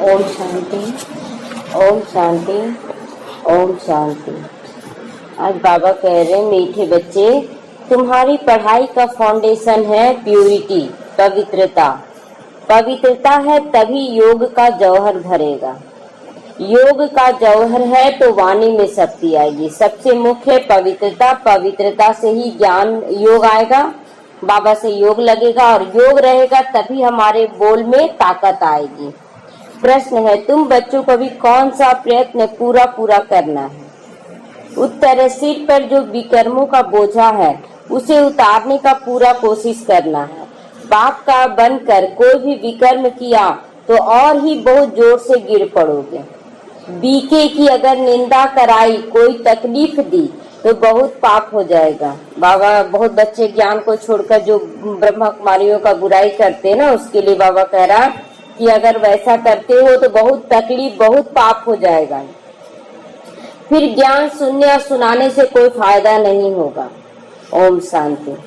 ओम शांति, ओम शांति, ओम शांति। आज बाबा कह रहे हैं, मीठे बच्चे, तुम्हारी पढ़ाई का फाउंडेशन है प्यूरिटी, पवित्रता। पवित्रता है तभी योग का जौहर भरेगा। योग का जौहर है तो वाणी में शक्ति आएगी। सबसे मुख्य पवित्रता, पवित्रता से ही ज्ञान योग आएगा। बाबा से योग लगेगा और योग रहेगा तभी हमारे बोल में ताकत आएगी। प्रश्न है, तुम बच्चों को भी कौन सा प्रयत्न पूरा करना है? उत्तर, सिर पर जो विकर्मों का बोझा है उसे उतारने का पूरा कोशिश करना है। बाप का बनकर कोई भी विकर्म किया तो और ही बहुत जोर से गिर पड़ोगे। बीके की अगर निंदा कराई, कोई तकलीफ दी तो बहुत पाप हो जाएगा। बाबा बहुत बच्चे ज्ञान को छोड़कर जो ब्रह्मा कुमारियों का बुराई करते हैं ना, उसके लिए बाबा कह रहा कि अगर वैसा करते हो तो बहुत तकलीफ, बहुत पाप हो जाएगा। फिर ज्ञान सुनने या सुनाने से कोई फायदा नहीं होगा। ओम शांति।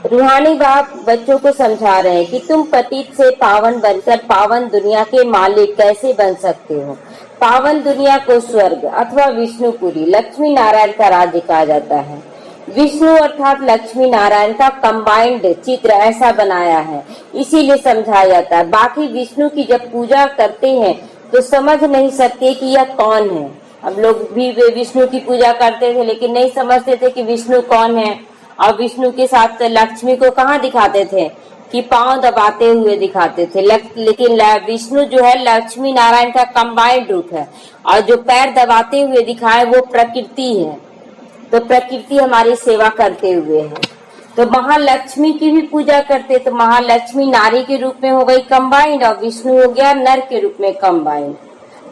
रूहानी बाप बच्चों को समझा रहे हैं कि तुम पतित से पावन बनकर पावन दुनिया के मालिक कैसे बन सकते हो। पावन दुनिया को स्वर्ग अथवा विष्णुपुरी, लक्ष्मी नारायण का राज्य कहा जाता है। विष्णु अर्थात लक्ष्मी नारायण का कंबाइंड चित्र ऐसा बनाया है, इसीलिए समझाया जाता है। बाकी विष्णु की जब पूजा करते हैं तो समझ नहीं सकते कि यह कौन है। हम लोग भी विष्णु की पूजा करते थे लेकिन नहीं समझते थे कि विष्णु कौन है। और विष्णु के साथ लक्ष्मी को कहाँ दिखाते थे कि पांव दबाते हुए दिखाते थे। लेकिन विष्णु जो है लक्ष्मी नारायण का कंबाइंड रूप है और जो पैर दबाते हुए दिखाए वो प्रकृति है। तो प्रकृति हमारी सेवा करते हुए है। तो महालक्ष्मी की भी पूजा करते, तो महालक्ष्मी नारी के रूप में हो गई कंबाइंड और विष्णु हो गया नर के रूप में कंबाइंड।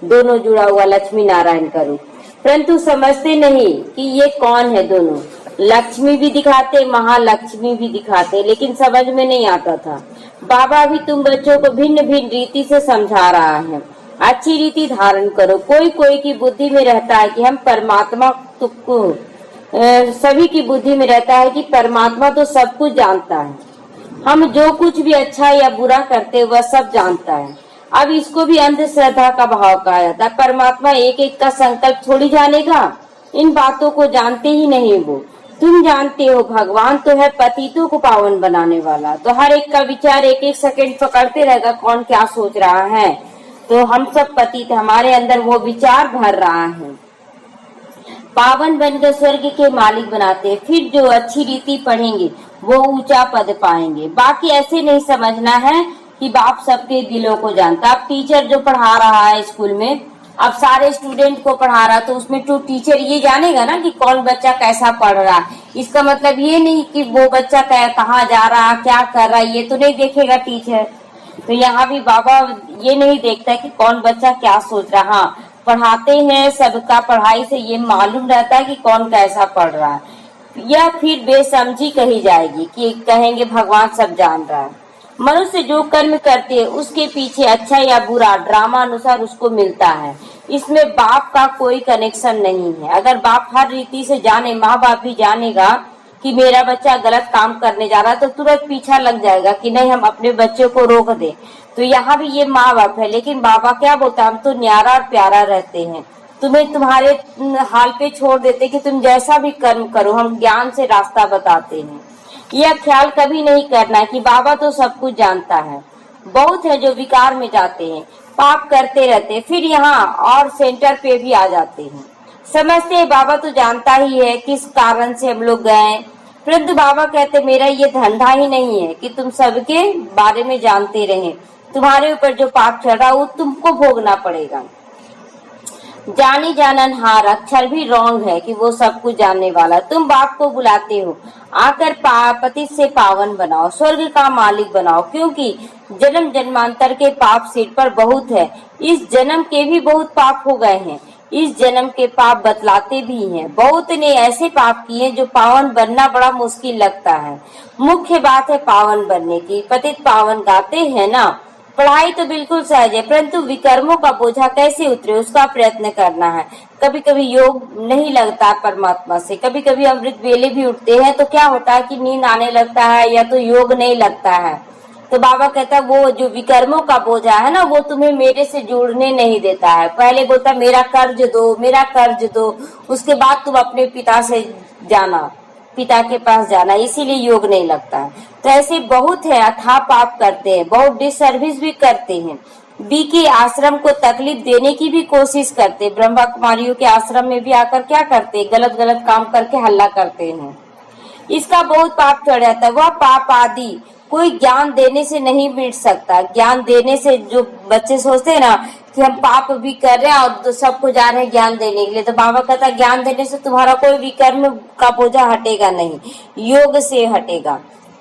दोनों जुड़ा हुआ लक्ष्मी नारायण का रूप। परंतु समझते नहीं कि ये कौन है। दोनों लक्ष्मी भी दिखाते, महालक्ष्मी भी दिखाते, लेकिन समझ में नहीं आता था। बाबा भी तुम बच्चों को भिन्न भिन्न रीति से समझा रहा है। अच्छी रीति धारण करो। कोई की बुद्धि में रहता है कि हम परमात्मा को, सभी की बुद्धि में रहता है कि परमात्मा तो सब कुछ जानता है, हम जो कुछ भी अच्छा या बुरा करते वह सब जानता है। अब इसको भी अंधश्रद्धा का भाव कहा जाता है। परमात्मा एक एक का संकल्प थोड़ी जानेगा, इन बातों को जानते ही नहीं वो। तुम जानते हो भगवान तो है पतितों को पावन बनाने वाला, तो हर एक का विचार एक एक सेकंड पकड़ते रहेगा कौन क्या सोच रहा है। तो हम सब पतित, हमारे अंदर वो विचार भर रहा है। पावन बनकर स्वर्ग के मालिक बनाते हैं। फिर जो अच्छी रीति पढ़ेंगे वो ऊंचा पद पाएंगे। बाकी ऐसे नहीं समझना है कि बाप सबके दिलों को जानता। अब टीचर जो पढ़ा रहा है स्कूल में, अब सारे स्टूडेंट को पढ़ा रहा, तो उसमें तो टीचर ये जानेगा ना कि कौन बच्चा कैसा पढ़ रहा है। इसका मतलब ये नहीं कि वो बच्चा कहाँ जा रहा, क्या कर रहा है, ये तो नहीं देखेगा टीचर। तो यहाँ भी बाबा ये नहीं देखता कि कौन बच्चा क्या सोच रहा। हाँ, पढ़ाते हैं, सबका पढ़ाई से ये मालूम रहता है कि कौन कैसा पढ़ रहा है। या फिर बेसमझी कही जाएगी कि कहेंगे भगवान सब जान रहा है। मनुष्य जो कर्म करते हैं उसके पीछे अच्छा या बुरा ड्रामा अनुसार उसको मिलता है। इसमें बाप का कोई कनेक्शन नहीं है। अगर बाप हर रीति से जाने, माँ बाप भी जानेगा कि मेरा बच्चा गलत काम करने जा रहा है तो तुरंत पीछा लग जाएगा कि नहीं हम अपने बच्चे को रोक दे। तो यहाँ भी ये माँ बाप है, लेकिन बाबा क्या बोलता है, हम तो न्यारा और प्यारा रहते हैं, तुम्हें तुम्हारे हाल पे छोड़ देते कि तुम जैसा भी कर्म करो, हम ज्ञान से रास्ता बताते हैं। यह ख्याल कभी नहीं करना कि बाबा तो सब कुछ जानता है। बहुत है जो विकार में जाते हैं, पाप करते रहते, फिर यहाँ और सेंटर पे भी आ जाते हैं। समझते हैं बाबा तो जानता ही है किस कारण से हम लोग गए, परंतु बाबा कहते मेरा ये धंधा ही नहीं है कि तुम सबके बारे में जानते रहे। तुम्हारे ऊपर जो पाप चढ़ रहा वो तुमको भोगना पड़ेगा। जानी जानन हार अक्षर भी रॉन्ग है कि वो सब कुछ जानने वाला। तुम बाप को बुलाते हो, आकर पति से पावन बनाओ, स्वर्ग का मालिक बनाओ, क्योंकि जन्म जन्मांतर के पाप सिर पर बहुत है। इस जन्म के भी बहुत पाप हो गए हैं। इस जन्म के पाप बतलाते भी हैं। बहुत ने ऐसे पाप किए जो पावन बनना बड़ा मुश्किल लगता है। मुख्य बात है पावन बनने की। पतित पावन गाते हैं ना। पढ़ाई तो बिल्कुल सहज है, परंतु विकर्मों का बोझा कैसे उतरे उसका प्रयत्न करना है। कभी कभी योग नहीं लगता परमात्मा से, कभी कभी अमृत वेले भी उठते हैं तो क्या होता है कि नींद आने लगता है या तो योग नहीं लगता है। तो बाबा कहता है वो जो विकर्मों का बोझा है ना, वो तुम्हें मेरे से जुड़ने नहीं देता है। पहले बोलता मेरा कर्ज दो, मेरा कर्ज दो, उसके बाद तुम अपने पिता से जाना, पिता के पास जाना, इसीलिए योग नहीं लगता है। तो ऐसे बहुत है, अथाह पाप करते हैं, बहुत डिसर्विस भी करते हैं, बी के आश्रम को तकलीफ देने की भी कोशिश करते। ब्रह्मा कुमारियों के आश्रम में भी आकर क्या करते, गलत गलत काम करके हल्ला करते हैं। इसका बहुत पाप चढ़ जाता है। वह पाप आदि कोई ज्ञान देने से नहीं मिट सकता। ज्ञान देने से, जो बच्चे सोचते हैं ना कि हम पाप भी कर रहे हैं और सबको जा रहे हैं ज्ञान देने के लिए, तो बाबा कहता है ज्ञान देने से तुम्हारा कोई विकर्म का बोझा हटेगा नहीं, योग से हटेगा।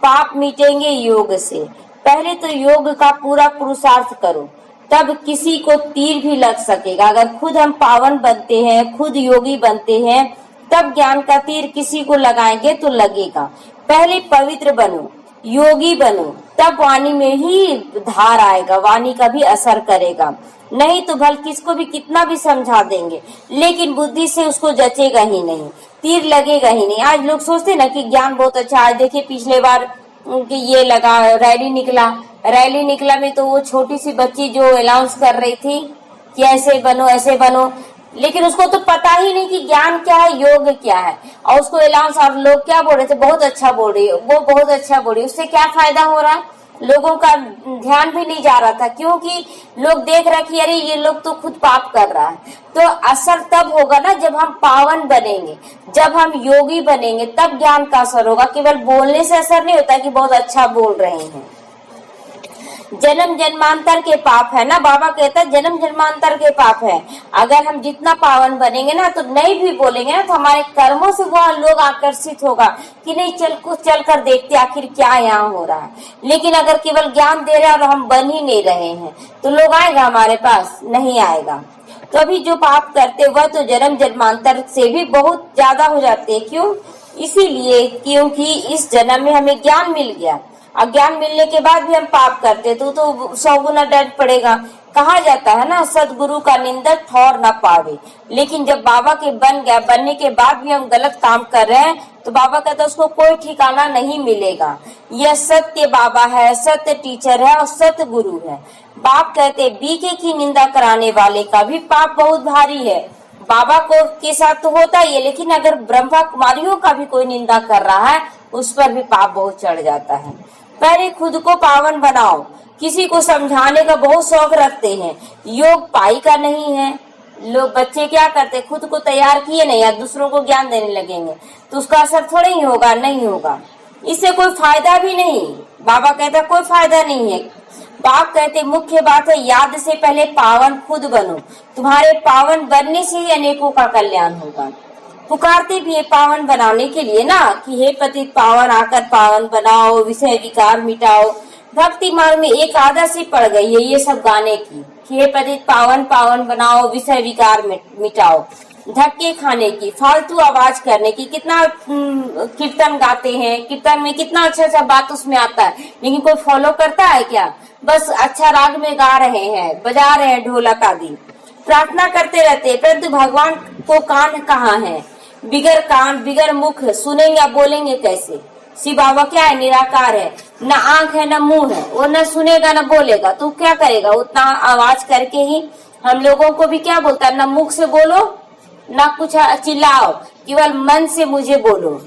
पाप मिटेंगे योग से। पहले तो योग का पूरा पुरुषार्थ करो, तब किसी को तीर भी लग सकेगा। अगर खुद हम पावन बनते हैं, खुद योगी बनते हैं, तब ज्ञान का तीर किसी को लगाएंगे तो लगेगा। पहले पवित्र बनो, योगी बनो, तब वाणी में ही धार आएगा, वाणी का भी असर करेगा। नहीं तो भल किसको भी कितना भी समझा देंगे, लेकिन बुद्धि से उसको जचेगा ही नहीं, तीर लगेगा ही नहीं। आज लोग सोचते ना कि ज्ञान बहुत अच्छा। आज देखिए पिछले बार कि ये लगा रैली निकला में तो वो छोटी सी बच्ची जो अनाउंस कर रही थी कि ऐसे बनो ऐसे बनो, लेकिन उसको तो पता ही नहीं कि ज्ञान क्या है, योग क्या है। और उसको अनाउंस, और लोग क्या बोल रहे थे, बहुत अच्छा बोल रही है, वो बहुत अच्छा बोल रही है। उससे क्या फायदा हो रहा है, लोगों का ध्यान भी नहीं जा रहा था, क्योंकि लोग देख रहे कि अरे ये लोग तो खुद पाप कर रहा है। तो असर तब होगा ना जब हम पावन बनेंगे, जब हम योगी बनेंगे, तब ज्ञान का असर होगा। केवल बोलने से असर नहीं होता कि बहुत अच्छा बोल रहे हैं। जन्म जन्मांतर के पाप है ना, बाबा कहता है जन्म जन्मांतर के पाप है। अगर हम जितना पावन बनेंगे ना, तो नहीं भी बोलेंगे ना, तो हमारे कर्मों से वह लोग आकर्षित होगा कि नहीं चल कर देखते आखिर क्या यहाँ हो रहा है। लेकिन अगर केवल ज्ञान दे रहे हैं और हम बन ही नहीं रहे हैं, तो लोग आएगा हमारे पास, नहीं आएगा। तो अभी जो पाप करते वह तो जन्म जन्मांतर से भी बहुत ज्यादा हो जाते हैं। क्यों? इसीलिए क्योंकि इस जन्म में हमें ज्ञान मिल गया, और ज्ञान मिलने के बाद भी हम पाप करते तो 100 गुना दंड पड़ेगा। कहा जाता है ना, सदगुरु का निंदक ठौर न पावे। लेकिन जब बाबा के बन गया, बनने के बाद भी हम गलत काम कर रहे हैं, तो बाबा कहता है उसको कोई ठिकाना नहीं मिलेगा। यह सत्य बाबा है, सत्य टीचर है और सत्य गुरु है। बाप कहते बीके की निंदा कराने वाले का भी पाप बहुत भारी है। बाबा को के साथ तो होता ही है, लेकिन अगर ब्रह्मा कुमारियों का भी कोई निंदा कर रहा है, उस पर भी पाप बहुत चढ़ जाता है। पहले खुद को पावन बनाओ। किसी को समझाने का बहुत शौक रखते हैं, योग पाई का नहीं है। लोग बच्चे क्या करते, खुद को तैयार किए नहीं या दूसरों को ज्ञान देने लगेंगे, तो उसका असर थोड़ा ही होगा, नहीं होगा। इससे कोई फायदा भी नहीं। बाबा कहता कोई फायदा नहीं है। बाप कहते मुख्य बात है याद से पहले पावन खुद बनो। तुम्हारे पावन बनने से ही अनेकों का कल्याण होगा। पुकारते भी है पावन बनाने के लिए ना, कि हे पतित पावन आकर पावन बनाओ, विषय विकार मिटाओ। भक्ति मार्ग में एक आदत सी पड़ गई है ये सब गाने की, कि हे पतित पावन पावन बनाओ, विषय विकार मिटाओ। धक्के खाने की, फालतू आवाज करने की। कितना कीर्तन गाते हैं, कीर्तन में कितना अच्छा अच्छा बात उसमें आता है, लेकिन कोई फॉलो करता है क्या? बस अच्छा राग में गा रहे हैं, बजा रहे हैं ढोलक आदि, प्रार्थना करते रहते, परंतु भगवान को कान कहाँ है? बिगर कान बिगर मुख सुनेंगे बोलेंगे कैसे? शिव बाबा क्या है? निराकार है, न आंख है न मुंह है, वो न सुनेगा न बोलेगा, तो क्या करेगा? उतना आवाज करके ही हम लोगों को भी क्या बोलता है, न मुख से बोलो न कुछ चिल्लाओ, केवल मन से मुझे बोलो।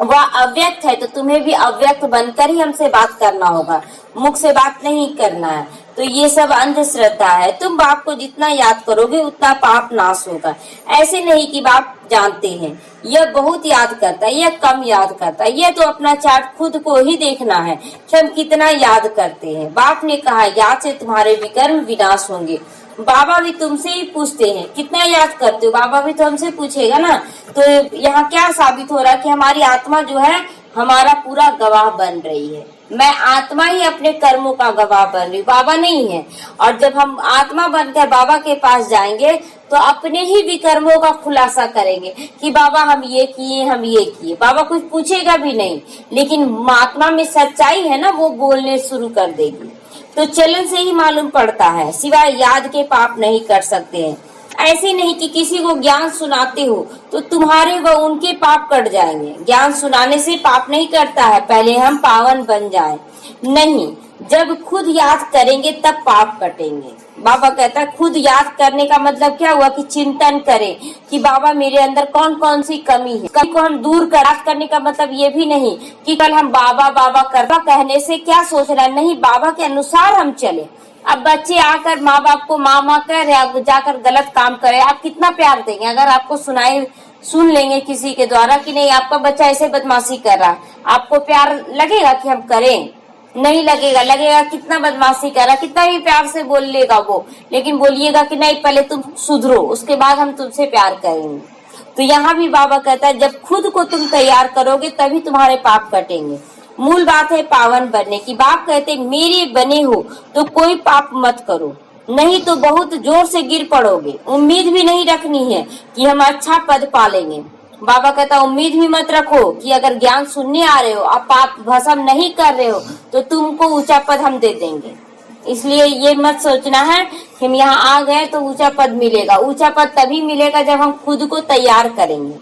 वह अव्यक्त है, तो तुम्हें भी अव्यक्त बनकर ही हमसे बात करना होगा, मुख से बात नहीं करना है। तो ये सब अंधश्रद्धा है। तुम बाप को जितना याद करोगे उतना पाप नाश होगा। ऐसे नहीं कि बाप जानते हैं, यह बहुत याद करता है, यह कम याद करता है। यह तो अपना चार्ट खुद को ही देखना है कि हम कितना याद करते हैं। बाप ने कहा याद से तुम्हारे विकर्म विनाश होंगे। बाबा भी तुमसे ही पूछते हैं कितना याद करते हो, बाबा भी तो हमसे पूछेगा ना। तो यहाँ क्या साबित हो रहा है कि हमारी आत्मा जो है हमारा पूरा गवाह बन रही है। मैं आत्मा ही अपने कर्मों का गवाह बन रही, बाबा नहीं है। और जब हम आत्मा बनकर बाबा के पास जाएंगे तो अपने ही विकर्मों का खुलासा करेंगे कि बाबा हम ये किए, हम ये किए। बाबा कुछ पूछेगा भी नहीं, लेकिन आत्मा में सच्चाई है ना, वो बोलने शुरू कर देगी। तो चलन से ही मालूम पड़ता है, सिवाय याद के पाप नहीं कर सकते हैं। ऐसे नहीं कि किसी को ज्ञान सुनाते हो तो तुम्हारे व उनके पाप कट जाएंगे। ज्ञान सुनाने से पाप नहीं करता है, पहले हम पावन बन जाएं। नहीं, जब खुद याद करेंगे तब पाप कटेंगे। बाबा कहता है खुद याद करने का मतलब क्या हुआ कि चिंतन करें कि बाबा मेरे अंदर कौन कौन सी कमी है। कमी को हम दूर करने का मतलब ये भी नहीं कि कल हम बाबा बाबा करवा कहने से क्या सोच रहे हैं, नहीं, बाबा के अनुसार हम चले। अब बच्चे आकर माँ बाप को माँ कह रहे, आप जाकर गलत काम करे, आप कितना प्यार देंगे? अगर आपको सुन लेंगे किसी के द्वारा कि नहीं आपका बच्चा ऐसे बदमाशी कर रहा, आपको प्यार लगेगा कि हम करें? नहीं लगेगा। लगेगा कितना बदमाशी कर रहा, कितना भी प्यार से बोल लेगा वो, लेकिन बोलिएगा कि नहीं पहले तुम सुधरो, उसके बाद हम तुमसे प्यार करेंगे। तो यहाँ भी बाबा कहता है जब खुद को तुम तैयार करोगे तभी तुम्हारे पाप कटेंगे। मूल बात है पावन बनने की। बाप कहते मेरे बने हो तो कोई पाप मत करो, नहीं तो बहुत जोर से गिर पड़ोगे। उम्मीद भी नहीं रखनी है कि हम अच्छा पद पालेंगे। बाबा कहता उम्मीद भी मत रखो कि अगर ज्ञान सुनने आ रहे हो, आप पाप भस्म नहीं कर रहे हो तो तुमको ऊंचा पद हम दे देंगे। इसलिए ये मत सोचना है कि हम यहाँ आ गए तो ऊंचा पद मिलेगा। ऊंचा पद तभी मिलेगा जब हम खुद को तैयार करेंगे।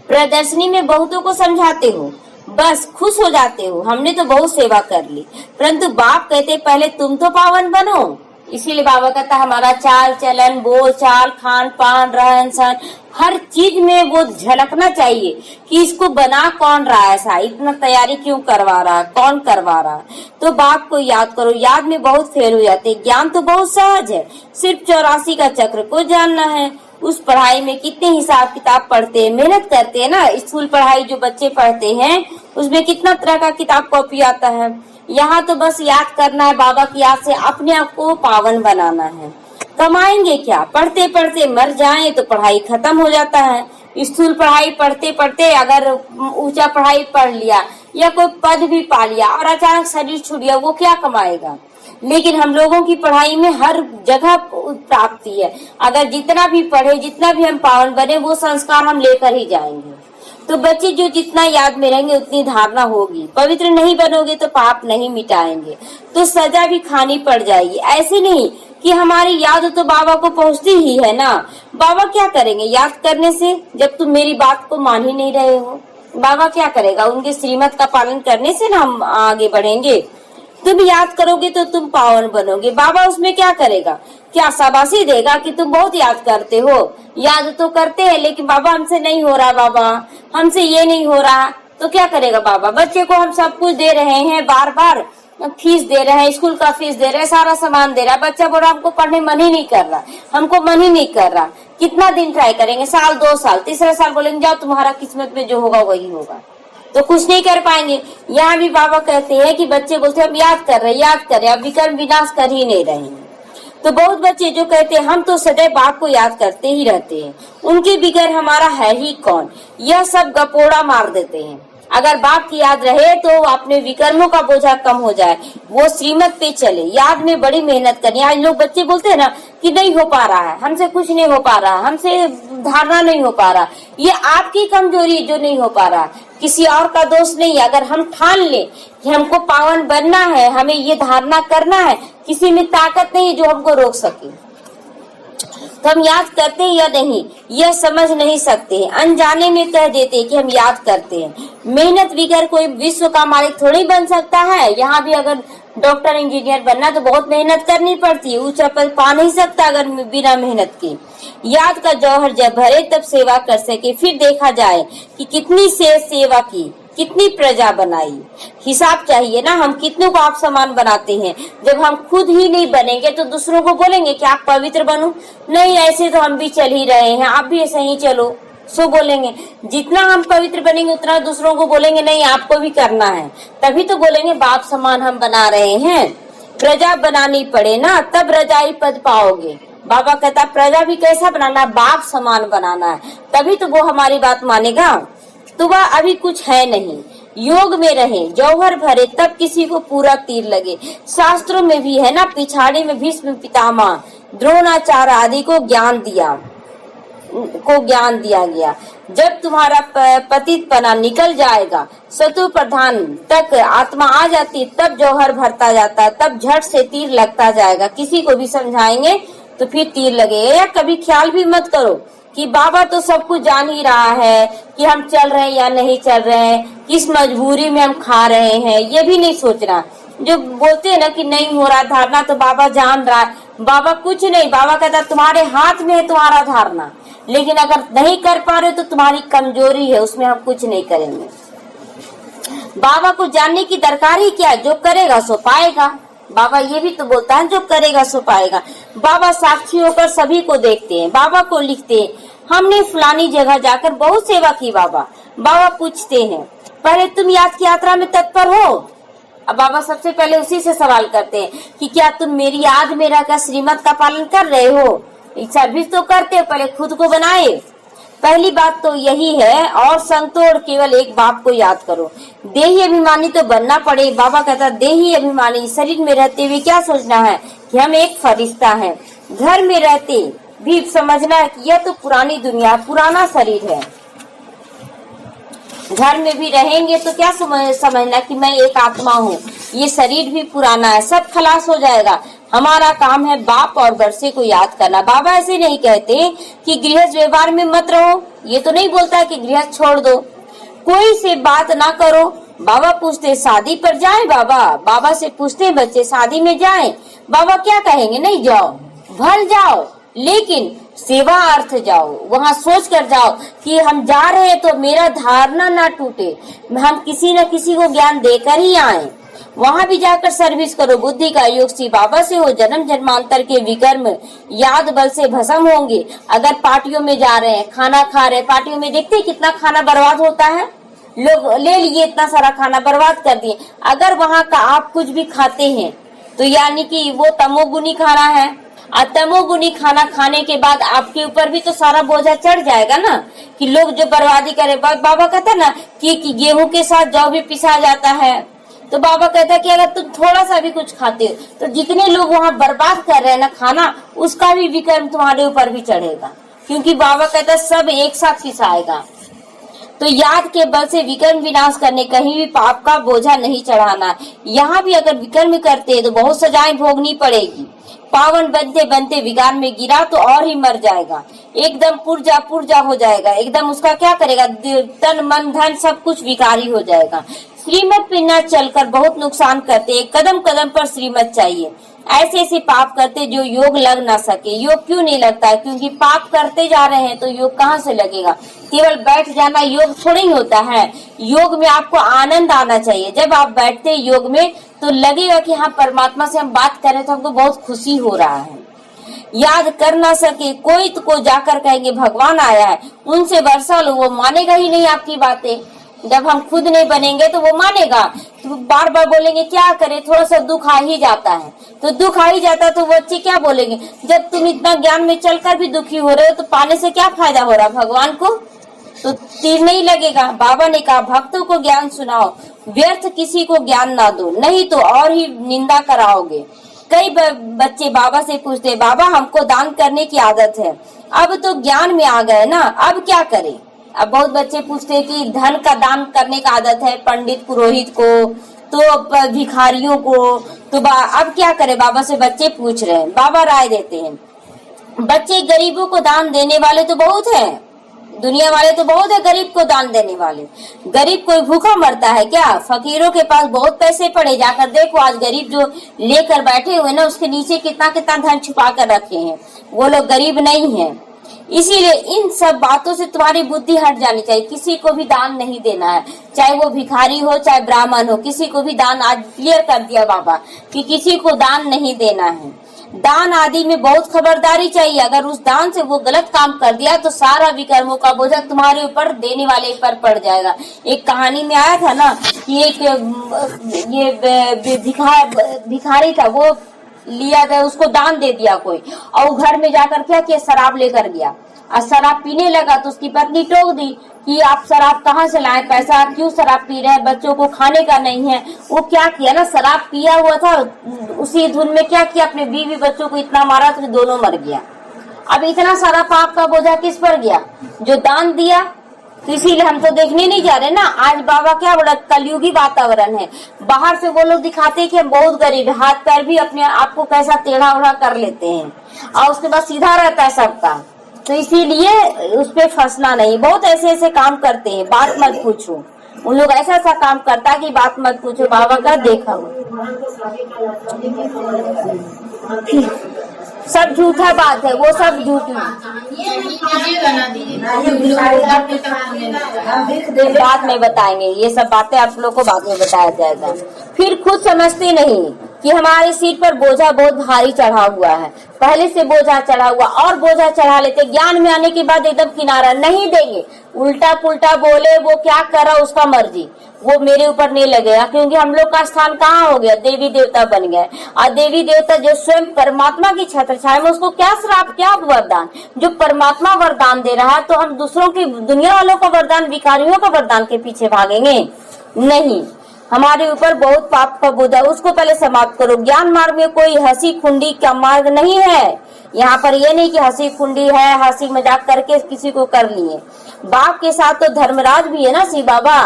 प्रदर्शनी में बहुतों को समझाते हो, बस खुश हो जाते हो, हमने तो बहुत सेवा कर ली, परंतु बाप कहते पहले तुम तो पावन बनो। इसीलिए बाबा कहता हमारा चाल चलन, बोल चाल, खान पान, रहन सहन, हर चीज में वो झलकना चाहिए कि इसको बना कौन रहा है, ऐसा इतना तैयारी क्यों करवा रहा है, कौन करवा रहा है। तो बाप को याद करो। याद में बहुत फेल हो जाते हैं। ज्ञान तो बहुत सहज है, सिर्फ 84 का चक्र को जानना है। उस पढ़ाई में कितने हिसाब किताब पढ़ते हैं, मेहनत करते हैं ना। स्कूल पढ़ाई जो बच्चे पढ़ते हैं उसमें कितना तरह का किताब कॉपी आता है। यहाँ तो बस याद करना है, बाबा की याद से अपने आप को पावन बनाना है। कमाएंगे क्या? पढ़ते पढ़ते मर जाएं तो पढ़ाई खत्म हो जाता है। स्कूल पढ़ाई पढ़ते पढ़ते अगर ऊंचा पढ़ाई पढ़ लिया या कोई पद भी पा लिया और अचानक शरीर छूट गया, वो क्या कमाएगा? लेकिन हम लोगों की पढ़ाई में हर जगह प्राप्ति है। अगर जितना भी पढ़े, जितना भी हम पावन बने, वो संस्कार हम लेकर ही जाएंगे। तो बच्चे जो जितना याद में रहेंगे उतनी धारणा होगी। पवित्र नहीं बनोगे तो पाप नहीं मिटाएंगे, तो सजा भी खानी पड़ जाएगी। ऐसे नहीं कि हमारी याद तो बाबा को पहुंचती ही है ना। बाबा क्या करेंगे याद करने से, जब तुम मेरी बात को मान ही नहीं रहे हो? बाबा क्या करेगा? उनके श्रीमत का पालन करने से ना हम आगे बढ़ेंगे। तुम याद करोगे तो तुम पावन बनोगे। बाबा उसमें क्या करेगा? क्या शाबाशी देगा कि तुम बहुत याद करते हो? याद तो करते हैं लेकिन बाबा हमसे नहीं हो रहा, बाबा हमसे ये नहीं हो रहा, तो क्या करेगा बाबा? बच्चे को हम सब कुछ दे रहे हैं, बार बार फीस दे रहे हैं, स्कूल का फीस दे रहे हैं, सारा सामान दे रहा है। बच्चा बोल रहा हमको पढ़ने मन ही नहीं कर रहा, हमको मन ही नहीं कर रहा। कितना दिन ट्राई करेंगे? साल, 2 साल, तीसरा साल बोलेंगे जाओ तुम्हारा किस्मत में जो होगा वही होगा, तो कुछ नहीं कर पाएंगे। यहाँ भी बाबा कहते हैं कि बच्चे बोलते हैं हम याद कर रहे, अब विकर्म विनाश कर ही नहीं रहे हैं। तो बहुत बच्चे जो कहते हैं हम तो सदैव बाप को याद करते ही रहते हैं, उनके बिगैर हमारा है ही कौन, यह सब गपोड़ा मार देते हैं। अगर बाप की याद रहे तो अपने विकर्मों का बोझा कम हो जाए, वो श्रीमत पे चले। याद में बड़ी मेहनत करनी। आज लोग बच्चे बोलते हैं ना कि नहीं हो पा रहा है, हमसे कुछ नहीं हो पा रहा, हमसे धारणा नहीं हो पा रहा। ये आपकी कमजोरी जो नहीं हो पा रहा, किसी और का दोष नहीं है। अगर हम ठान ले कि हमको पावन बनना है, हमें ये धारणा करना है, किसी में ताकत नहीं जो हमको रोक सके। तो हम याद करते हैं या नहीं यह समझ नहीं सकते हैं, अनजाने में कह देते हैं कि हम याद करते हैं। मेहनत बगैर कोई विश्व का मालिक थोड़ी बन सकता है। यहाँ भी अगर डॉक्टर इंजीनियर बनना तो बहुत मेहनत करनी पड़ती है, ऊंचा पद पा नहीं सकता अगर बिना मेहनत के। याद का जौहर जब भरे तब सेवा कर सके, फिर देखा जाए कि कितनी सेवा की, कितनी प्रजा बनाई। हिसाब चाहिए ना, हम कितनों को आप समान बनाते हैं। जब हम खुद ही नहीं बनेंगे तो दूसरों को बोलेंगे कि आप पवित्र बनो, नहीं ऐसे तो हम भी चल ही रहे हैं, आप भी ऐसे ही चलो, सो बोलेंगे। जितना हम पवित्र बनेंगे उतना दूसरों को बोलेंगे नहीं आपको भी करना है, तभी तो बोलेंगे बाप समान हम बना रहे हैं। प्रजा बनानी पड़े ना तब रजाई पद पाओगे। बाबा कहता प्रजा भी कैसा बनाना, बाप समान बनाना है, तभी तो वो हमारी बात मानेगा। तो वह अभी कुछ है नहीं, योग में रहे, जौहर भरे तब किसी को पूरा तीर लगे। शास्त्रों में भी है ना, पिछाड़ी में भीष्म पितामह द्रोणाचार्य आदि को ज्ञान दिया गया। जब तुम्हारा पतितपना निकल जाएगा, शत्रु प्रधान तक आत्मा आ जाती, तब जौहर भरता जाता, तब झट से तीर लगता जाएगा। किसी को भी समझाएंगे तो फिर तीर लगेगा। या कभी ख्याल भी मत करो कि बाबा तो सब कुछ जान ही रहा है कि हम चल रहे हैं या नहीं चल रहे हैं, किस मजबूरी में हम खा रहे हैं, ये भी नहीं सोचना। जो बोलते हैं ना कि नहीं हो रहा धारना, तो बाबा जान रहा है। बाबा कुछ नहीं, बाबा कहता तुम्हारे हाथ में है तुम्हारा धारना, लेकिन अगर नहीं कर पा रहे तो तुम्हारी कमजोरी है, उसमें हम कुछ नहीं करेंगे। बाबा को जानने की दरकार ही क्या, जो करेगा सो पाएगा। बाबा ये भी तो बोलता है जो करेगा सो पाएगा। बाबा साक्षी होकर सभी को देखते हैं, बाबा को लिखते हैं, हमने फलानी जगह जाकर बहुत सेवा की। बाबा पूछते हैं पहले तुम याद की यात्रा में तत्पर हो। अब बाबा सबसे पहले उसी से सवाल करते हैं कि क्या तुम मेरी याद में रहकर श्रीमत का पालन कर रहे हो। सर्विस तो करते हो, पहले खुद को बनाए। पहली बात तो यही है, और संतोड़ केवल एक बाप को याद करो। देही अभिमानी तो बनना पड़े। बाबा कहता देही अभिमानी, शरीर में रहते हुए क्या सोचना है कि हम एक फरिश्ता हैं। घर में रहते भी समझना है कि यह तो पुरानी दुनिया, पुराना शरीर है। घर में भी रहेंगे तो क्या समझना कि मैं एक आत्मा हूँ, ये शरीर भी पुराना है, सब खलास हो जाएगा। हमारा काम है बाप और वर्षे को याद करना। बाबा ऐसे नहीं कहते कि गृहस्थ व्यवहार में मत रहो, ये तो नहीं बोलता कि गृहस्थ छोड़ दो, कोई से बात ना करो। बाबा पूछते शादी पर जाएं, बाबा से पूछते बच्चे शादी में जाएं, बाबा क्या कहेंगे, नहीं जाओ, भल जाओ, लेकिन सेवा अर्थ जाओ। वहाँ सोच कर जाओ कि हम जा रहे हैं तो मेरा धारणा ना टूटे, हम किसी न किसी को ज्ञान देकर ही आए। वहाँ भी जाकर सर्विस करो। बुद्धि का योग श्री बाबा से हो, जन्म जन्मांतर के विकर्म याद बल से भस्म होंगे। अगर पार्टियों में जा रहे हैं, खाना खा रहे हैं, पार्टियों में देखते हैं कितना खाना बर्बाद होता है, लोग ले लिए इतना सारा खाना बर्बाद कर दिए। अगर वहाँ का आप कुछ भी खाते हैं तो यानी कि वो तमोगुनी खाना है, और तमोगुनी खाना खाने के बाद आपके ऊपर भी तो सारा बोझा चढ़ जाएगा ना, कि लोग जो बर्बादी करे। बाबा कहता है ना कि गेहूं के साथ जौ भी पिसा जाता है, तो बाबा कहता है कि अगर तुम थोड़ा सा भी कुछ खाते हो तो जितने लोग वहाँ बर्बाद कर रहे हैं ना खाना, उसका भी विकर्म तुम्हारे ऊपर भी चढ़ेगा, क्योंकि बाबा कहता है सब एक साथ पिसाएगा। तो याद के बल से विकर्म विनाश करने, कहीं भी पाप का बोझा नहीं चढ़ाना। यहाँ भी अगर विकर्म करते तो बहुत सजाएं भोगनी पड़ेगी। पावन बनते बनते विकार में गिरा तो और ही मर जाएगा, एकदम पुर्जा हो जाएगा, एकदम उसका क्या करेगा, तन मन धन सब कुछ विकारी हो जाएगा। श्रीमत पे न चलकर बहुत नुकसान करते, कदम कदम पर श्रीमत चाहिए। ऐसे ऐसे पाप करते जो योग लग ना सके। योग क्यों नहीं लगता है, क्योंकि पाप करते जा रहे हैं, तो योग कहाँ से लगेगा। केवल बैठ जाना योग थोड़ी ही होता है, योग में आपको आनंद आना चाहिए। जब आप बैठते हैं योग में तो लगेगा कि हाँ परमात्मा से हम बात कर रहे तो हमको बहुत खुशी हो रहा है। याद कर ना सके कोई तो को जाकर कहेंगे भगवान आया है, उनसे वर्षा लो, वो मानेगा ही नहीं आपकी बातें। जब हम खुद नहीं बनेंगे तो वो मानेगा, तो बार बार बोलेंगे क्या करे, थोड़ा सा दुख आ ही जाता है, तो दुख आ ही जाता है तो वो बच्चे क्या बोलेंगे, जब तुम इतना ज्ञान में चलकर भी दुखी हो रहे हो तो पाने से क्या फायदा हो रहा भगवान को, तो तीर नहीं लगेगा। बाबा ने कहा भक्तों को ज्ञान सुनाओ, व्यर्थ किसी को ज्ञान ना दो, नहीं तो और ही निंदा कराओगे। कई बच्चे बाबा से पूछते बाबा हमको दान करने की आदत है, अब तो ज्ञान में आ गए ना, अब क्या करें। अब बहुत बच्चे पूछते हैं कि धन का दान करने का आदत है, पंडित पुरोहित को, तो भिखारियों को, तो अब क्या करें। बाबा से बच्चे पूछ रहे हैं, बाबा राय देते हैं। बच्चे गरीबों को दान देने वाले तो बहुत है, दुनिया वाले तो बहुत है गरीब को दान देने वाले। गरीब कोई भूखा मरता है क्या, फकीरों के पास बहुत पैसे पड़े, जाकर देखो आज गरीब जो लेकर बैठे हुए ना उसके नीचे कितना कितना धन छुपा कर रखे हैं, वो लोग गरीब नहीं है। इसीलिए इन सब बातों से तुम्हारी बुद्धि हट जानी चाहिए। किसी को भी दान नहीं देना है, चाहे वो भिखारी हो चाहे ब्राह्मण हो, किसी को भी दान आज क्लियर कर दिया बाबा कि किसी को दान नहीं देना है। दान आदि में बहुत खबरदारी चाहिए, अगर उस दान से वो गलत काम कर दिया तो सारा विकर्मों का बोझा तुम्हारे ऊपर देने वाले पर पड़ जाएगा। एक कहानी में आया था ना कि एक ये भिखारी था, वो लिया गया, उसको दान दे दिया कोई, और वो घर में जाकर क्या किया, शराब लेकर गया और शराब पीने लगा तो उसकी पत्नी टोक दी कि आप शराब कहाँ से लाए, पैसा आप क्यों शराब पी रहे हैं, बच्चों को खाने का नहीं है। वो क्या किया ना, शराब पिया हुआ था, उसी धुन में क्या किया, अपने बीवी बच्चों को इतना मारा तो दोनों मर गया। अब इतना सारा पाप का बोझा किस पर गया, जो दान दिया। तो इसीलिए हम तो देखने नहीं जा रहे ना। आज बाबा क्या बड़ा कलयुगी वातावरण है, बाहर से वो लोग दिखाते हैं कि हम बहुत गरीब, हाथ पैर भी अपने आप को कैसा टेढ़ा उड़ा कर लेते हैं और उसके बाद सीधा रहता है सबका। तो इसीलिए उस पे फंसना नहीं। बहुत ऐसे ऐसे काम करते हैं, बात मत पूछो। उन लोग ऐसा ऐसा काम करता है कि बात मत पूछो। बाबा का देखा सब झूठा बात है, वो सब झूठी बाद में बताएंगे। ये सब बातें आप लोग को बाद में बताया जाएगा। फिर खुद समझते नहीं कि हमारे सिर पर बोझा बहुत भारी चढ़ा हुआ है, पहले से बोझा चढ़ा हुआ और बोझा चढ़ा लेते। ज्ञान में आने के बाद एकदम किनारा नहीं देंगे, उल्टा पुल्टा बोले, वो क्या करा उसका मर्जी, वो मेरे ऊपर नहीं लगेगा। क्योंकि हम लोग का स्थान कहाँ हो गया, देवी देवता बन गए। और देवी देवता जो स्वयं परमात्मा की छत्र छाया में, उसको क्या श्राप, क्या वरदान? जो परमात्मा वरदान दे रहा है, तो हम दूसरों की, दुनिया वालों का वरदान, विकारियों का वरदान के पीछे भागेंगे? नहीं। हमारे ऊपर बहुत पाप का बोझ है, उसको पहले समाप्त करो। ज्ञान मार्ग में कोई हंसी खुंडी का मार्ग नहीं है। यहाँ पर ये नहीं कि हंसी खुंडी है, हंसी मजाक करके किसी को कर लिए। बाप के साथ तो धर्मराज भी है ना, शिव बाबा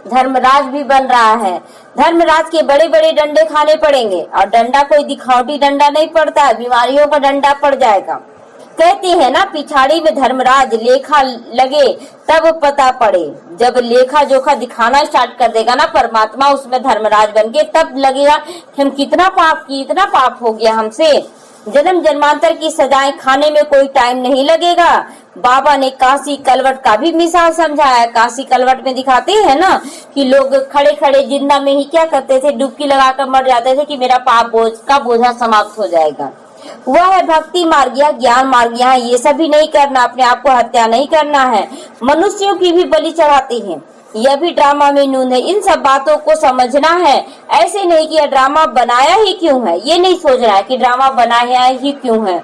धर्मराज भी बन रहा है। धर्मराज के बड़े बड़े डंडे खाने पड़ेंगे, और डंडा कोई दिखावटी डंडा नहीं पड़ता है, बीमारियों का डंडा पड़ जाएगा। कहते हैं ना, पिछाड़ी में धर्मराज लेखा लगे तब पता पड़े। जब लेखा जोखा दिखाना स्टार्ट कर देगा ना परमात्मा, उसमें धर्मराज बन के, तब लगेगा कि हम कितना पाप किए, इतना पाप हो गया हमसे। जन्म जन्मांतर की सजाएं खाने में कोई टाइम नहीं लगेगा। बाबा ने काशी कलवट का भी मिसाल समझाया है। काशी कलवट में दिखाते हैं ना कि लोग खड़े खड़े जिंदा में ही क्या करते थे, डुबकी लगाकर मर जाते थे कि मेरा पाप बोझ का बोझा समाप्त हो जाएगा। वह है भक्ति मार्ग या ज्ञान मार्ग। यहाँ ये सब भी नहीं करना, अपने आप को हत्या नहीं करना है। मनुष्यों की भी बलि चढ़ाते हैं, यह भी ड्रामा में नूंद है। इन सब बातों को समझना है। ऐसे नहीं कि यह ड्रामा बनाया ही क्यों है, ये नहीं सोचना है कि ड्रामा बनाया ही क्यों है,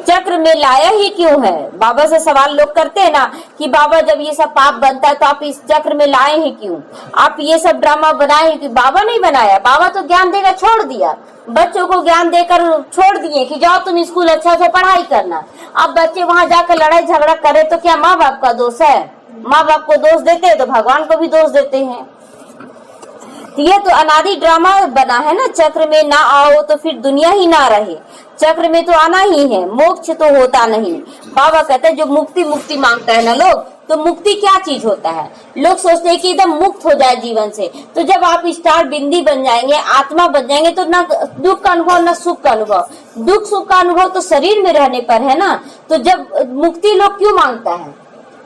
चक्र में लाया ही क्यों है। बाबा से सवाल लोग करते हैं ना कि बाबा जब ये सब पाप बनता है तो आप इस चक्र में लाए हैं क्यों, आप ये सब ड्रामा बनाए हैं? कि बाबा नहीं बनाया, बाबा तो ज्ञान देकर छोड़ दिया। बच्चों को ज्ञान देकर छोड़ दिए कि जाओ तुम स्कूल अच्छा से पढ़ाई करना। अब बच्चे वहां जाकर लड़ाई झगड़ा करे तो क्या माँ बाप का दोष है? माँ बाप को दोष देते हैं तो भगवान को भी दोष देते हैं। ये तो अनादि ड्रामा बना है ना। चक्र में ना आओ तो फिर दुनिया ही ना रहे। चक्र में तो आना ही है, मोक्ष तो होता नहीं। बाबा कहते हैं जो मुक्ति मुक्ति मांगता है ना लोग, तो मुक्ति क्या चीज होता है? लोग सोचते हैं कि एकदम मुक्त हो जाए जीवन से। तो जब आप स्टार बिंदी बन जाएंगे, आत्मा बन जाएंगे, तो ना दुख का अनुभव ना सुख का अनुभव। दुख सुख का अनुभव तो शरीर में रहने पर है ना। तो जब मुक्ति लोग क्यों मांगता है?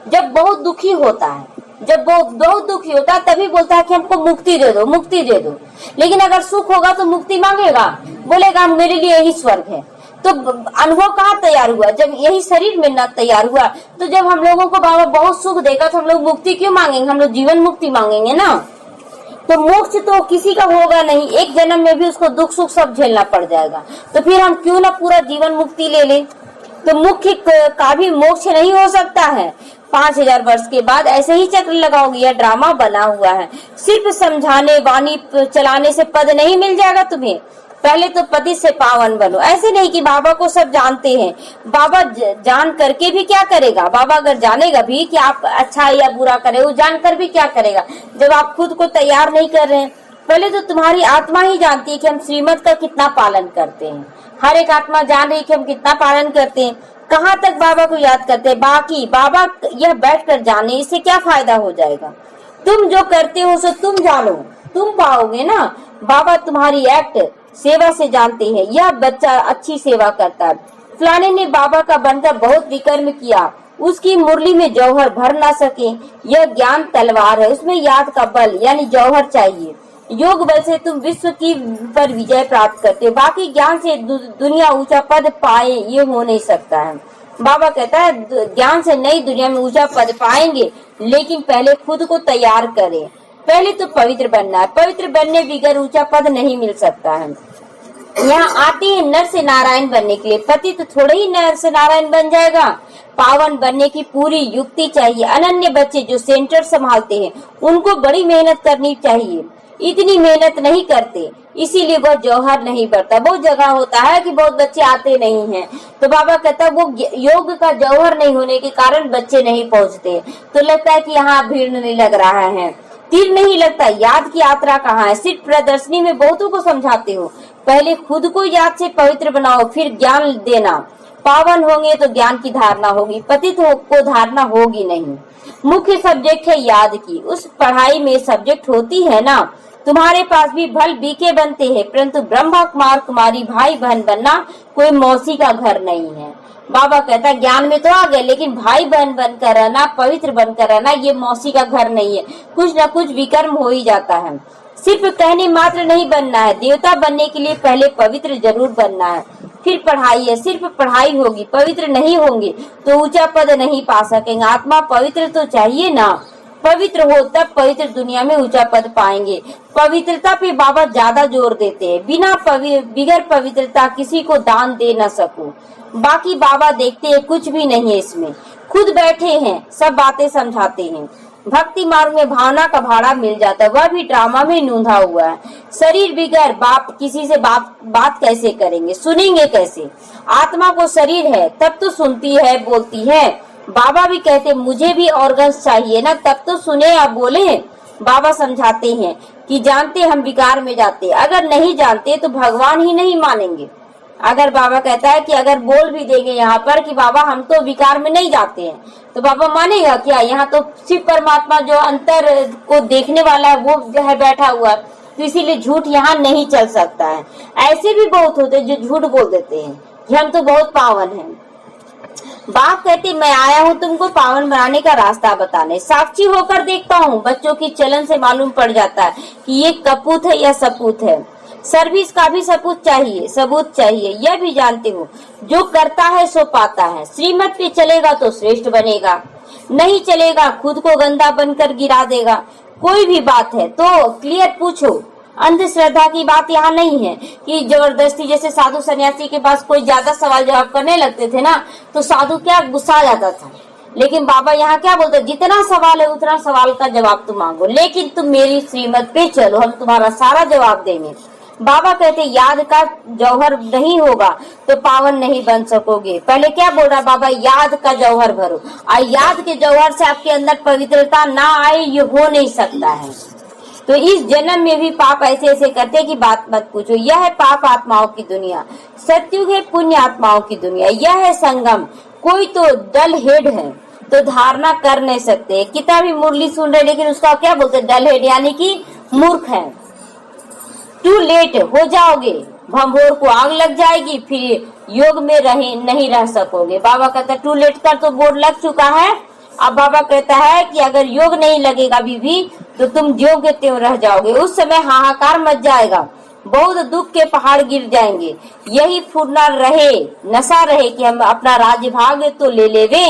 जब बहुत दुखी होता है, जब बहुत दुखी होता है तभी बोलता है कि हमको मुक्ति दे दो, मुक्ति दे दो। लेकिन अगर सुख होगा तो मुक्ति मांगेगा, बोलेगा मेरे लिए यही स्वर्ग है। तो अनुभव कहाँ तैयार हुआ? जब यही शरीर में न तैयार हुआ। तो जब हम लोगों को बाबा बहुत सुख देगा तो हम लोग मुक्ति क्यों मांगेंगे? हम लोग जीवन मुक्ति मांगेंगे ना। तो मोक्ष तो किसी का होगा नहीं, एक जन्म में भी उसको दुख सुख सब झेलना पड़ जाएगा। तो फिर हम क्यों ना पूरा जीवन मुक्ति ले ले? तो मुख्य का भी मोक्ष नहीं हो सकता है। 5000 वर्ष के बाद ऐसे ही चक्र लगाओगे। यह ड्रामा बना हुआ है। सिर्फ समझाने वाणी चलाने से पद नहीं मिल जाएगा तुम्हें। पहले तो पति से पावन बनो। ऐसे नहीं कि बाबा को सब जानते हैं। बाबा जान करके भी क्या करेगा? बाबा अगर जानेगा भी कि आप अच्छा या बुरा करे, वो जानकर भी क्या करेगा जब आप खुद को तैयार नहीं कर रहे हैं? पहले तो तुम्हारी आत्मा ही जानती है कि हम श्रीमत का कितना पालन करते हैं। हर एक आत्मा जान रही है कि हम कितना पालन करते हैं, कहाँ तक बाबा को याद करते हैं। बाकी बाबा यह बैठ कर जाने, इससे क्या फायदा हो जाएगा? तुम जो करते हो सो तुम जानो, तुम पाओगे ना। बाबा तुम्हारी एक्ट सेवा से जानते हैं। यह बच्चा अच्छी सेवा करता है। फलाने ने बाबा का बनकर बहुत विकर्म किया, उसकी मुरली में जौहर भर ना सके। यह ज्ञान तलवार है, उसमें याद का बल यानी जौहर चाहिए। योग बल से तुम विश्व की पर विजय प्राप्त करते हो। बाकी ज्ञान से दुनिया ऊंचा पद पाए, ये हो नहीं सकता है। बाबा कहता है ज्ञान से नई दुनिया में ऊंचा पद पाएंगे, लेकिन पहले खुद को तैयार करें। पहले तो पवित्र बनना है। पवित्र बनने बगैर ऊंचा पद नहीं मिल सकता है। यहाँ आते हैं नर से नारायण बनने के लिए। पति तो थोड़े ही नर से नारायण बन जाएगा। पावन बनने की पूरी युक्ति चाहिए। अनन्य बच्चे जो सेंटर संभालते हैं, उनको बड़ी मेहनत करनी चाहिए। इतनी मेहनत नहीं करते, इसीलिए वो जौहर नहीं बढ़ता। बहुत जगह होता है कि बहुत बच्चे आते नहीं हैं, तो बाबा कहता है वो योग का जौहर नहीं होने के कारण बच्चे नहीं पहुंचते। तो लगता है कि यहाँ भीड़ नहीं लग रहा है, तीर नहीं लगता। याद की यात्रा कहाँ है? सिर्फ प्रदर्शनी में बहुतों को समझाते हो। पहले खुद को याद से पवित्र बनाओ, फिर ज्ञान देना। पावन होंगे तो ज्ञान की धारणा होगी, पतित को धारणा होगी नहीं। मुख्य सब्जेक्ट है याद की, उस पढ़ाई में सब्जेक्ट होती है ना। तुम्हारे पास भी भल बीके बनते हैं, परंतु ब्रह्मा कुमार कुमारी भाई बहन बनना कोई मौसी का घर नहीं है। बाबा कहता है ज्ञान में तो आ गए, लेकिन भाई बहन बनकर रहना, पवित्र बनकर रहना, ये मौसी का घर नहीं है। कुछ न कुछ विकर्म हो ही जाता है। सिर्फ कहने मात्र नहीं बनना है, देवता बनने के लिए पहले पवित्र जरूर बनना है, फिर पढ़ाई है। सिर्फ पढ़ाई होगी, पवित्र नहीं होंगे तो ऊंचा पद नहीं पा सकेंगे। आत्मा पवित्र तो चाहिए ना, पवित्र हो तब पवित्र दुनिया में ऊंचा पद पाएंगे। पवित्रता पे बाबा ज्यादा जोर देते हैं। बिगर पवित्रता किसी को दान दे न सकूं। बाकी बाबा देखते हैं कुछ भी नहीं है इसमें, खुद बैठे हैं, सब बातें समझाते हैं। भक्ति मार्ग में भावना का भाड़ा मिल जाता है, वह भी ड्रामा में नूंधा हुआ है। शरीर बिगर बाप किसी से बात कैसे करेंगे, सुनेंगे कैसे? आत्मा को शरीर है तब तो सुनती है, बोलती है। बाबा भी कहते मुझे भी ऑर्गन्स चाहिए ना, तब तो सुने या बोले। बाबा समझाते हैं कि जानते हम विकार में जाते, अगर नहीं जानते तो भगवान ही नहीं मानेंगे। अगर बाबा कहता है कि अगर बोल भी देंगे यहाँ पर कि बाबा हम तो विकार में नहीं जाते हैं, तो बाबा मानेगा क्या? यहाँ तो शिव परमात्मा जो अंतर को देखने वाला है वो जो है बैठा हुआ है, तो इसीलिए झूठ यहाँ नहीं चल सकता है। ऐसे भी बहुत होते हैं जो झूठ बोल देते हैं कि हम तो बहुत पावन हैं। बाप कहते मैं आया हूँ तुमको पावन बनाने का रास्ता बताने। साक्षी होकर देखता हूँ, बच्चों की चलन से मालूम पड़ जाता है कि ये कपूत है या सपूत है। सर्विस का भी सबूत चाहिए, यह भी जानते हो। जो करता है सो पाता है। श्रीमत पे चलेगा तो श्रेष्ठ बनेगा, नहीं चलेगा खुद को गंदा बनकर गिरा देगा। कोई भी बात है तो क्लियर पूछो। अंधश्रद्धा की बात यहाँ नहीं है कि जबरदस्ती, जैसे साधु सन्यासी के पास कोई ज्यादा सवाल जवाब करने लगते थे ना, तो साधु क्या गुस्सा आ जाता था। लेकिन बाबा यहाँ क्या बोलते, जितना सवाल है उतना सवाल का जवाब तुम मांगो, लेकिन तुम मेरी श्रीमत पे चलो, हम तुम्हारा सारा जवाब देंगे। बाबा कहते याद का जौहर नहीं होगा तो पावन नहीं बन सकोगे। पहले क्या बोल रहा बाबा, याद का जौहर भरो, और याद के जौहर से आपके अंदर पवित्रता ना आए ये हो नहीं सकता है। तो इस जन्म में भी पाप ऐसे ऐसे करते कि बात मत पूछो। यह है पाप आत्माओं की दुनिया, सत्युग है पुण्य आत्माओं की दुनिया। यह है संगम। कोई तो डल हेड है तो धारणा कर नहीं सकते। कितना भी मुरली सुन रहे लेकिन उसका क्या बोलते, डल हेड यानी कि मूर्ख है। टू लेट हो जाओगे, भंभोर को आग लग जाएगी, फिर योग में नहीं रह सकोगे। बाबा कहता है टू लेट का तो बोर्ड लग चुका है। अब बाबा कहता है कि अगर योग नहीं लगेगा अभी भी तो तुम ज्यों के त्यों रह जाओगे। उस समय हाहाकार मच जाएगा, बहुत दुख के पहाड़ गिर जाएंगे। यही फुरना रहे, नशा रहे कि हम अपना राज्य भाग तो ले लेवे।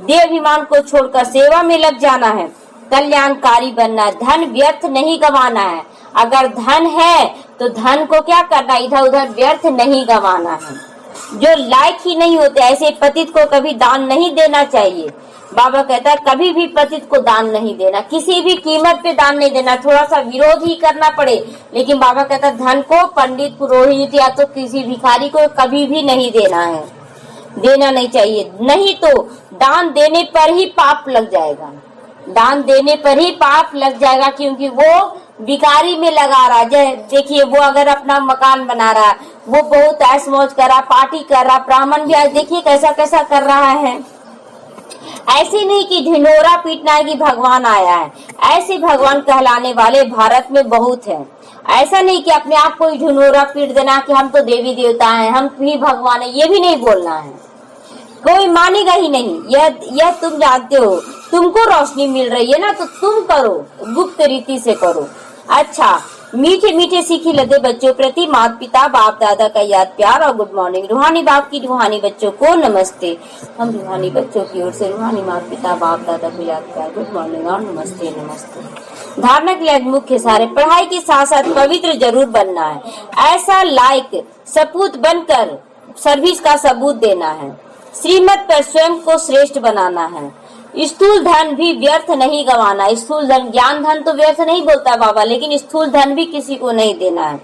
देहाभिमान को छोड़कर सेवा में लग जाना है, कल्याणकारी बनना है। धन व्यर्थ नहीं गंवाना है। अगर धन है तो धन को क्या करना, इधर उधर व्यर्थ नहीं गंवाना है। जो लायक ही नहीं होते ऐसे पतित को कभी दान नहीं देना चाहिए। बाबा कहता है कभी भी पतित को दान नहीं देना, किसी भी कीमत पे दान नहीं देना, थोड़ा सा विरोध ही करना पड़े। लेकिन बाबा कहता है धन को पंडित पुरोहित या तो किसी भिखारी को कभी भी नहीं देना है, देना नहीं चाहिए। नहीं तो दान देने पर ही पाप लग जाएगा, दान देने पर ही पाप लग जाएगा, क्योंकि वो भिखारी में लगा रहा है। देखिए वो अगर अपना मकान बना रहा है, वो बहुत ऐश मौज कर रहा, पार्टी कर रहा, ब्राह्मण भी आज देखिए कैसा कैसा कर रहा है। ऐसे नहीं कि ढिंढोरा पीटना है कि भगवान आया है, ऐसे भगवान कहलाने वाले भारत में बहुत है। ऐसा नहीं कि अपने आप को ढिंढोरा पीट देना कि हम तो देवी देवता हैं, हम भी भगवान है, ये भी नहीं बोलना है। कोई मानेगा ही नहीं। यह तुम जानते हो, तुमको रोशनी मिल रही है ना, तो तुम करो, गुप्त रीति से करो। अच्छा, मीठे मीठे सीखी लदे बच्चों प्रति माता पिता बाप दादा का याद प्यार और गुड मॉर्निंग। रूहानी बाप की रूहानी बच्चों को नमस्ते। हम रूहानी बच्चों की ओर से रूहानी माता पिता बाप दादा को याद प्यार गुड मॉर्निंग और नमस्ते नमस्ते। धारणा के लिए मुख्य सारे, पढ़ाई के साथ साथ पवित्र जरूर बनना है। ऐसा लायक सपूत बनकर सर्विस का सबूत देना है। श्रीमत पर स्वयं को श्रेष्ठ बनाना है। स्थूल धन भी व्यर्थ नहीं गंवाना। स्थूल धन, ज्ञान धन तो व्यर्थ नहीं बोलता बाबा, लेकिन स्थूल धन भी किसी को नहीं देना है।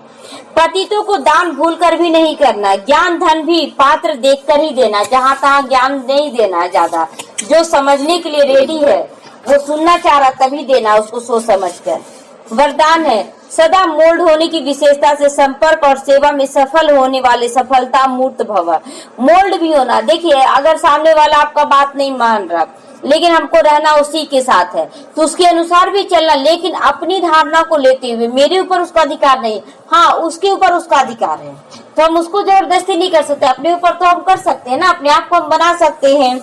पतितों को दान भूलकर भी नहीं करना। ज्ञान धन भी पात्र देखकर ही देना, जहाँ तहाँ ज्ञान नहीं देना है ज्यादा। जो समझने के लिए रेडी है, वो सुनना चाह रहा तभी देना उसको सोच समझ कर। वरदान है सदा मोल्ड होने की विशेषता से संपर्क और सेवा में सफल होने वाले सफलता मूर्त भव। मोल्ड भी होना, देखिए अगर सामने वाला आपका बात नहीं मान रहा लेकिन हमको रहना उसी के साथ है तो उसके अनुसार भी चलना, लेकिन अपनी धारणा को लेते हुए मेरे ऊपर उसका अधिकार नहीं, हाँ उसके ऊपर उसका अधिकार है, तो हम उसको जबरदस्ती नहीं कर सकते, अपने ऊपर तो हम कर सकते हैं ना, अपने आप को हम बना सकते हैं।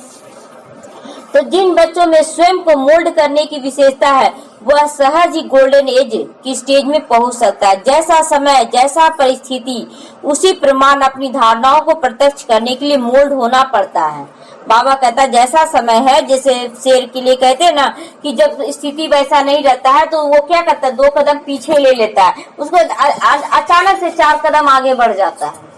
तो जिन बच्चों में स्वयं को मोल्ड करने की विशेषता है वह सहज ही गोल्डन एज की स्टेज में पहुंच सकता है। जैसा समय, जैसा परिस्थिति, उसी प्रमाण अपनी धारणाओं को प्रत्यक्ष करने के लिए मोल्ड होना पड़ता है। बाबा कहता है जैसा समय है, जैसे शेर के लिए कहते हैं ना कि जब स्थिति वैसा नहीं रहता है तो वो क्या करता है, 2 कदम पीछे ले लेता है, उसको अचानक से 4 कदम आगे बढ़ जाता है,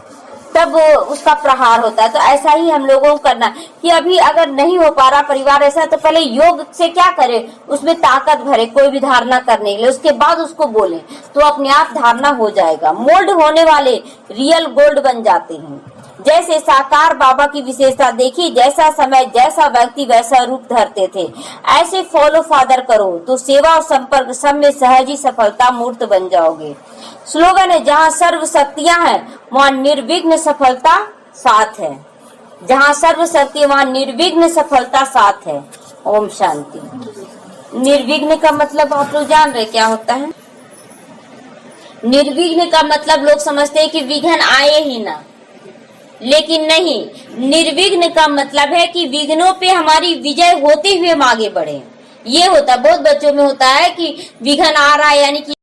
तब उसका प्रहार होता है। तो ऐसा ही हम लोगों को करना कि अभी अगर नहीं हो पा रहा परिवार ऐसा, तो पहले योग से क्या करे, उसमें ताकत भरे कोई भी धारणा करने के लिए, उसके बाद उसको बोले तो अपने आप धारणा हो जाएगा। मोल्ड होने वाले रियल गोल्ड बन जाते हैं। जैसे साकार बाबा की विशेषता देखी, जैसा समय जैसा व्यक्ति वैसा रूप धरते थे, ऐसे फॉलो फादर करो तो सेवा और संपर्क सब में सहज ही सफलता मूर्त बन जाओगे। स्लोगन है जहाँ सर्व शक्तियां हैं वहाँ निर्विघ्न सफलता साथ है। जहाँ सर्व शक्ति वहाँ निर्विघ्न सफलता साथ है। ओम शांति। निर्विघ्न का मतलब आप लोग जान रहे क्या होता है? निर्विघ्न का मतलब लोग समझते हैं कि विघ्न आए ही ना, लेकिन नहीं, निर्विघ्न का मतलब है कि विघ्नों पे हमारी विजय होते हुए हम आगे बढ़े। ये होता, बहुत बच्चों में होता है कि विघ्न आ रहा है यानी कि